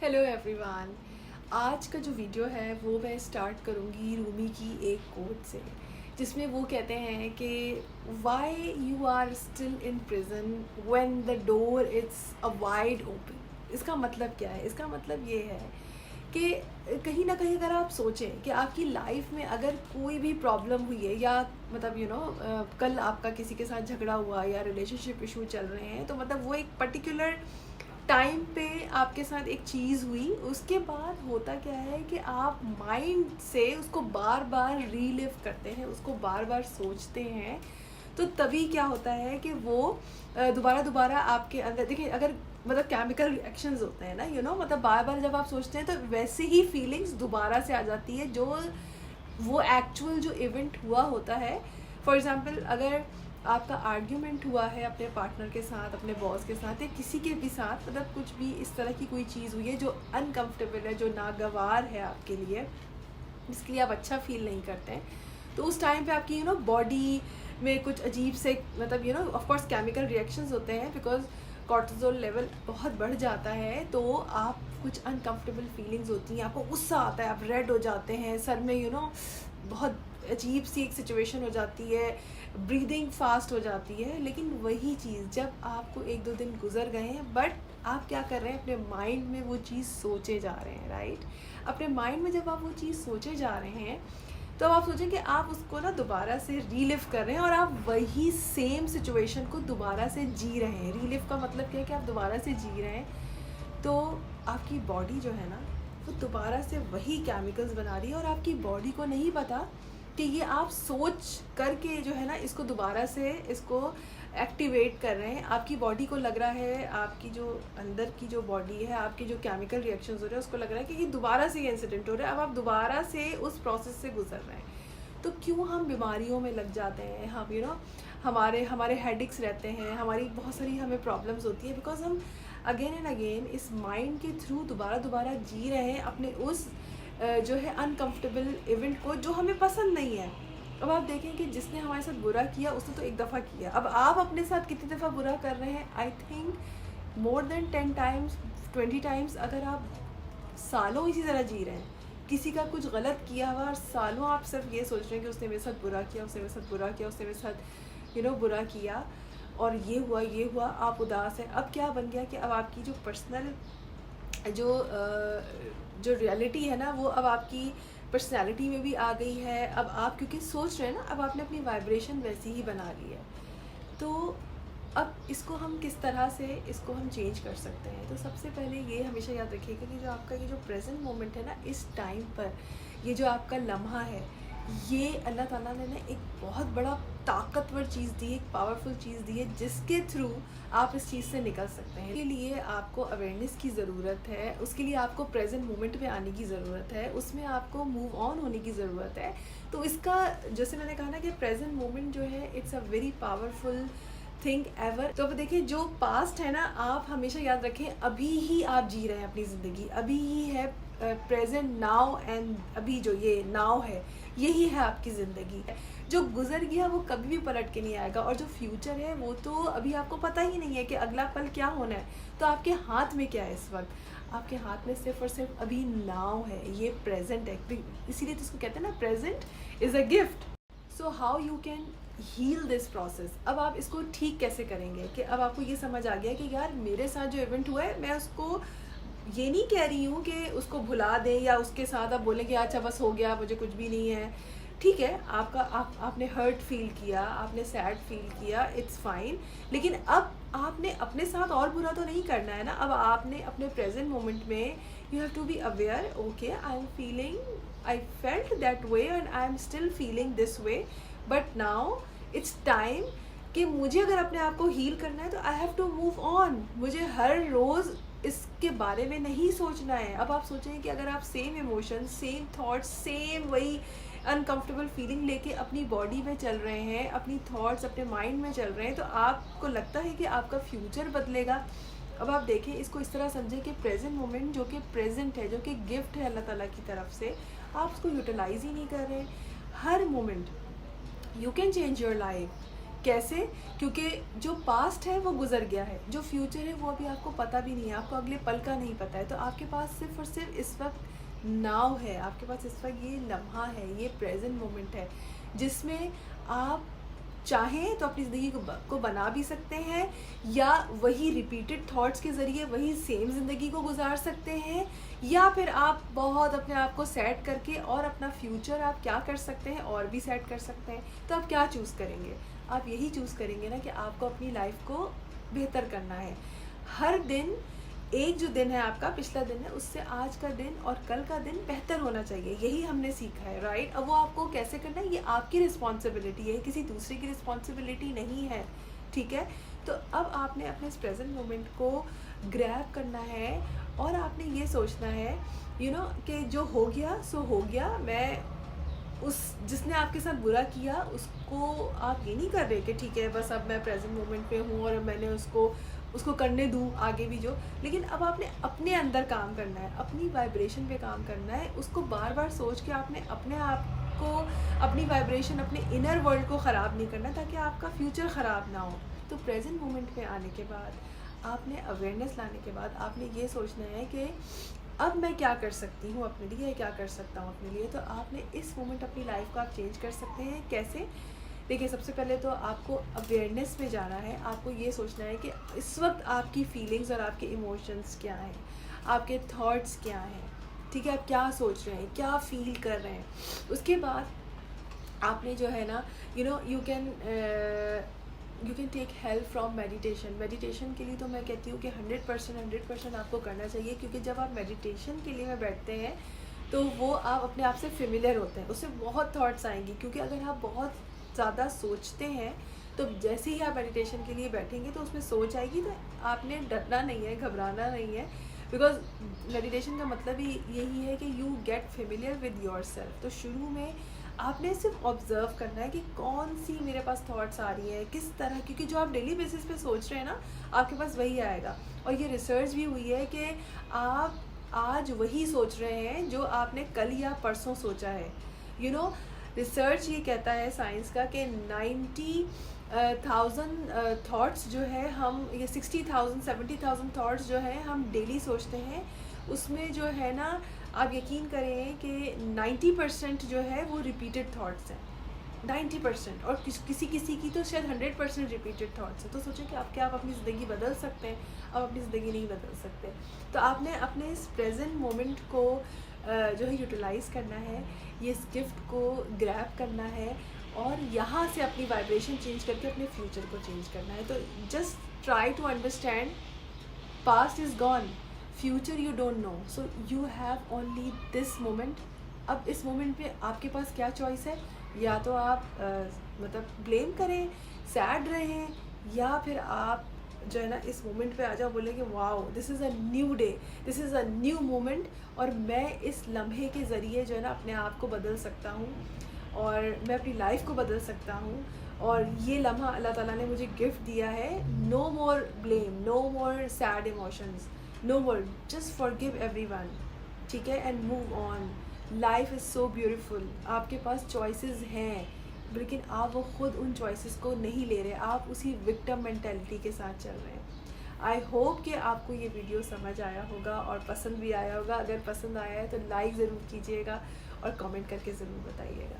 Hello everyone. आज का जो वीडियो है वो मैं स्टार्ट करूँगी रूमी की एक कोट से, जिसमें वो कहते हैं कि why you are still in prison when the door it's a wide open. इसका मतलब क्या है? इसका मतलब ये है कि कहीं ना कहीं अगर आप सोचें कि आपकी लाइफ में अगर कोई भी प्रॉब्लम हुई है या मतलब कल आपका किसी के साथ झगड़ा हुआ या रिलेशनशिप इशू चल रहे हैं, तो मतलब वो एक पर्टिकुलर टाइम पे आपके साथ एक चीज़ हुई, उसके बाद होता क्या है कि आप माइंड से उसको बार बार रीलिव करते हैं, उसको बार बार सोचते हैं। तो तभी क्या होता है कि वो दोबारा दोबारा आपके अंदर, देखिए, अगर मतलब केमिकल रिएक्शंस होते हैं ना, मतलब बार बार जब आप सोचते हैं तो वैसे ही फीलिंग्स दोबारा से आ जाती है, जो वो एक्चुअल जो इवेंट हुआ होता है। फॉर एग्ज़ाम्पल, अगर आपका आर्ग्यूमेंट हुआ है अपने पार्टनर के साथ, अपने बॉस के साथ या किसी के भी साथ, मतलब कुछ भी इस तरह की कोई चीज़ हुई है जो अनकंफर्टेबल है, जो नागवार है आपके लिए, जिसके लिए आप अच्छा फील नहीं करते हैं, तो उस टाइम पे आपकी बॉडी में कुछ अजीब से, मतलब ऑफ कोर्स केमिकल रिएक्शंस होते हैं, बिकॉज कॉर्टिसोल लेवल बहुत बढ़ जाता है, तो आप कुछ अनकंफर्टेबल फीलिंग्स होती हैं, आपको गुस्सा आता है, आप रेड हो जाते हैं, सर में बहुत अजीब सी एक सिचुएशन हो जाती है, ब्रीदिंग फास्ट हो जाती है। लेकिन वही चीज़ जब आपको एक दो दिन गुजर गए हैं, बट आप क्या कर रहे हैं, अपने माइंड में वो चीज़ सोचे जा रहे हैं, राइट? अपने माइंड में जब आप वो चीज़ सोचे जा रहे हैं, तो आप सोचें कि आप उसको ना दोबारा से रीलिव कर रहे हैं और आप वही सेम सिचुएशन को दोबारा से जी रहे हैं। रीलिव का मतलब क्या है कि आप दोबारा से जी रहे हैं, तो आपकी बॉडी जो है ना, वो दोबारा से वही केमिकल्स बना रही है, और आपकी बॉडी को नहीं पता कि ये आप सोच करके जो है ना, इसको दोबारा से इसको एक्टिवेट कर रहे हैं। आपकी बॉडी को लग रहा है, आपकी जो अंदर की जो बॉडी है, आपके जो केमिकल रिएक्शंस हो रहे हैं, उसको लग रहा है कि ये दोबारा से ये इंसिडेंट हो रहा है, अब आप दोबारा से उस प्रोसेस से गुजर रहे हैं। तो क्यों हम बीमारियों में लग जाते हैं, हम हमारे हमारे हेडेक्स रहते हैं, हमारी बहुत सारी हमें प्रॉब्लम्स होती है, बिकॉज हम अगेन एंड अगेन इस माइंड के थ्रू दोबारा दोबारा जी रहे हैं अपने उस जो है अनकंफर्टेबल इवेंट को, जो हमें पसंद नहीं है। अब आप देखें कि जिसने हमारे साथ बुरा किया उसने तो एक दफ़ा किया, अब आप अपने साथ कितनी दफ़ा बुरा कर रहे हैं? I think more than 10 times, 20 times. अगर आप सालों इसी तरह जी रहे हैं, किसी का कुछ गलत किया हुआ और सालों आप सिर्फ ये सोच रहे हैं कि उसने मेरे साथ बुरा किया, उसने मेरे साथ बुरा किया, उसने मेरे साथ बुरा किया, और ये हुआ, आप उदास हैं। अब क्या बन गया कि अब आपकी जो पर्सनल जो रियलिटी है ना, वो अब आपकी पर्सनैलिटी में भी आ गई है। अब आप क्योंकि सोच रहे हैं ना, अब आपने अपनी वाइब्रेशन वैसी ही बना ली है। तो अब इसको हम किस तरह से इसको हम चेंज कर सकते हैं? तो सबसे पहले ये हमेशा याद रखिएगा कि जो आपका ये जो प्रेजेंट मोमेंट है ना, इस टाइम पर ये जो आपका लम्हा है, ये अल्लाह ताला ने एक बहुत बड़ा ताकतवर चीज़ दी है, एक पावरफुल चीज़ दी है, जिसके थ्रू आप इस चीज़ से निकल सकते हैं। इसके लिए आपको अवेयरनेस की ज़रूरत है, उसके लिए आपको प्रेजेंट मोमेंट में आने की ज़रूरत है, उसमें आपको मूव ऑन होने की ज़रूरत है। तो इसका, जैसे मैंने कहा ना कि प्रेजेंट मोमेंट जो है, it's a very powerful think ever. तो अब देखिए, जो पास्ट है ना, आप हमेशा याद रखें, अभी ही आप जी रहे हैं अपनी ज़िंदगी, अभी ही है प्रेजेंट नाउ, एंड अभी जो ये नाउ है, यही है आपकी ज़िंदगी। जो गुजर गया वो कभी भी पलट के नहीं आएगा, और जो फ्यूचर है वो तो अभी आपको पता ही नहीं है कि अगला पल क्या होना है। तो आपके हाथ में क्या है इस वक्त? आपके हाथ में सिर्फ और सिर्फ अभी नाउ है, ये प्रेजेंट है। इसीलिए तो इसको कहते हैं ना, present is a gift. So how you can heal this process? अब आप इसको ठीक कैसे करेंगे कि अब आपको ये समझ आ गया कि यार, मेरे साथ जो इवेंट हुआ है, मैं उसको ये नहीं कह रही हूँ कि उसको भुला दें या उसके साथ आप बोलें कि अच्छा बस हो गया, मुझे कुछ भी नहीं है। ठीक है, आपने हर्ट फील किया, आपने सैड फील किया, इट्स फाइन। लेकिन अब आपने अपने साथ और बुरा तो नहीं करना है ना। अब आपने अपने प्रेजेंट मोमेंट में you have to be aware, okay, I felt that way and I am still feeling this way, but now it's time कि मुझे अगर अपने आप को हील करना है, तो I have to move on. मुझे हर रोज़ इसके बारे में नहीं सोचना है। अब आप सोचें कि अगर आप same emotion, same thoughts, same वही अनकंफर्टेबल फीलिंग लेके अपनी बॉडी में चल रहे हैं, अपनी थॉट्स अपने माइंड में चल रहे हैं, तो आपको लगता है कि आपका फ्यूचर बदलेगा? अब आप देखें, इसको इस तरह समझें कि प्रेजेंट मोमेंट जो कि प्रेजेंट है, जो कि गिफ्ट है अल्लाह ताला की तरफ से, आप उसको यूटिलाइज ही नहीं कर रहे। हर moment you can change your life. कैसे? क्योंकि जो पास्ट है वो गुज़र गया है, जो फ्यूचर है वो अभी आपको पता भी नहीं है, आपको अगले पल का नहीं पता है। तो आपके पास सिर्फ़ और सिर्फ इस वक्त नाउ है, आपके पास इस वक्त ये लम्हा है, ये प्रेजेंट मोमेंट है, जिसमें आप चाहें तो अपनी ज़िंदगी को बना भी सकते हैं, या वही रिपीटेड थॉट्स के ज़रिए वही सेम ज़िंदगी को गुजार सकते हैं, या फिर आप बहुत अपने आप को सेट करके और अपना फ्यूचर आप क्या कर सकते हैं और भी सेट कर सकते हैं। तो आप क्या चूज़ करेंगे? आप यही चूज़ करेंगे ना कि आपको अपनी लाइफ को बेहतर करना है। हर दिन, एक जो दिन है आपका, पिछला दिन है, उससे आज का दिन और कल का दिन बेहतर होना चाहिए, यही हमने सीखा है, राइट? अब वो आपको कैसे करना है, ये आपकी रिस्पॉन्सिबिलिटी है, किसी दूसरे की रिस्पॉन्सिबिलिटी नहीं है, ठीक है? तो अब आपने अपने इस प्रेजेंट मोमेंट को ग्रैब करना है और आपने ये सोचना है कि जो हो गया सो हो गया। मैं उस जिसने आपके साथ बुरा किया उसको आप ये नहीं कर रहे कि ठीक है बस अब मैं प्रेजेंट मोमेंट पे हूँ और मैंने उसको करने दूँ आगे भी जो, लेकिन अब आपने अपने अंदर काम करना है, अपनी वाइब्रेशन पे काम करना है। उसको बार बार सोच के आपने अपने आप को, अपनी वाइब्रेशन, अपने इनर वर्ल्ड को ख़राब नहीं करना ताकि आपका फ्यूचर ख़राब ना हो। तो प्रेजेंट मोमेंट पे आने के बाद, आपने अवेयरनेस लाने के बाद आपने ये सोचना है कि अब मैं क्या कर सकती हूँ अपने लिए, क्या कर सकता हूँ अपने लिए। तो आपने इस मोमेंट अपनी लाइफ को आप चेंज कर सकते हैं। कैसे? देखिए, सबसे पहले तो आपको अवेयरनेस में जाना है। आपको ये सोचना है कि इस वक्त आपकी फीलिंग्स और आपके इमोशंस क्या हैं, आपके थॉट्स क्या हैं, ठीक है? आप क्या सोच रहे हैं, क्या फील कर रहे हैं। उसके बाद आपने जो है ना, you can take help from meditation के लिए तो मैं कहती हूँ कि 100% आपको करना चाहिए, क्योंकि जब आप मेडिटेशन के लिए में बैठते हैं तो वो आप अपने आप से फेमिलियर होते हैं, उससे बहुत थॉट्स आएंगी। क्योंकि अगर आप बहुत ज़्यादा सोचते हैं तो जैसे ही आप मेडिटेशन के लिए बैठेंगे तो उसमें सोच आएगी, तो आपने डरना नहीं है, घबराना नहीं है, बिकॉज मेडिटेशन का मतलब ही यही है कि you get familiar with your self. तो शुरू में आपने सिर्फ ऑब्ज़र्व करना है कि कौन सी मेरे पास थॉट्स आ रही हैं, किस तरह, क्योंकि जो आप डेली बेसिस पे सोच रहे हैं ना, आपके पास वही आएगा। और ये रिसर्च भी हुई है कि आप आज वही सोच रहे हैं जो आपने कल या परसों सोचा है। रिसर्च ये कहता है साइंस का कि 90,000 थॉट्स जो है हम, ये 60,000 70,000 थॉट्स जो है हम डेली सोचते हैं, उसमें जो है ना, आप यकीन करें कि 90% जो है वो रिपीटेड थॉट्स हैं, 90%। और किसी किसी की तो शायद 100% रिपीटेड थॉट्स हैं। तो सोचें कि आप अपनी ज़िंदगी बदल सकते हैं, आप अपनी ज़िंदगी नहीं बदल सकते। तो आपने अपने इस प्रेजेंट मोमेंट को जो है यूटिलाइज़ करना है, ये इस गिफ्ट को ग्रैब करना है और यहाँ से अपनी वाइब्रेशन चेंज करके अपने फ्यूचर को चेंज करना है। तो just try to understand, past is gone, future you don't know, so you have only this moment. अब इस मोमेंट पे आपके पास क्या चॉइस है? या तो आप ब्लेम करें, सैड रहें, या फिर आप जो है ना इस मोमेंट पे आ जाओ, बोले कि wow, this is a new day, this is a new moment, और मैं इस लम्हे के ज़रिए जो है ना अपने आप को बदल सकता हूँ और मैं अपनी लाइफ को बदल सकता हूँ। और ये लम्हा अल्लाह ताला ने मुझे गिफ्ट दिया है। No more blame, no more sad emotions, no more, just forgive everyone, ठीक है, and move on. Life is so beautiful. आपके पास चॉइसेस हैं, लेकिन आप वो खुद उन चॉइसेस को नहीं ले रहे, आप उसी विक्टिम मेंटालिटी के साथ चल रहे हैं। आई होप कि आपको ये वीडियो समझ आया होगा और पसंद भी आया होगा। अगर पसंद आया है तो लाइक ज़रूर कीजिएगा और कमेंट करके ज़रूर बताइएगा।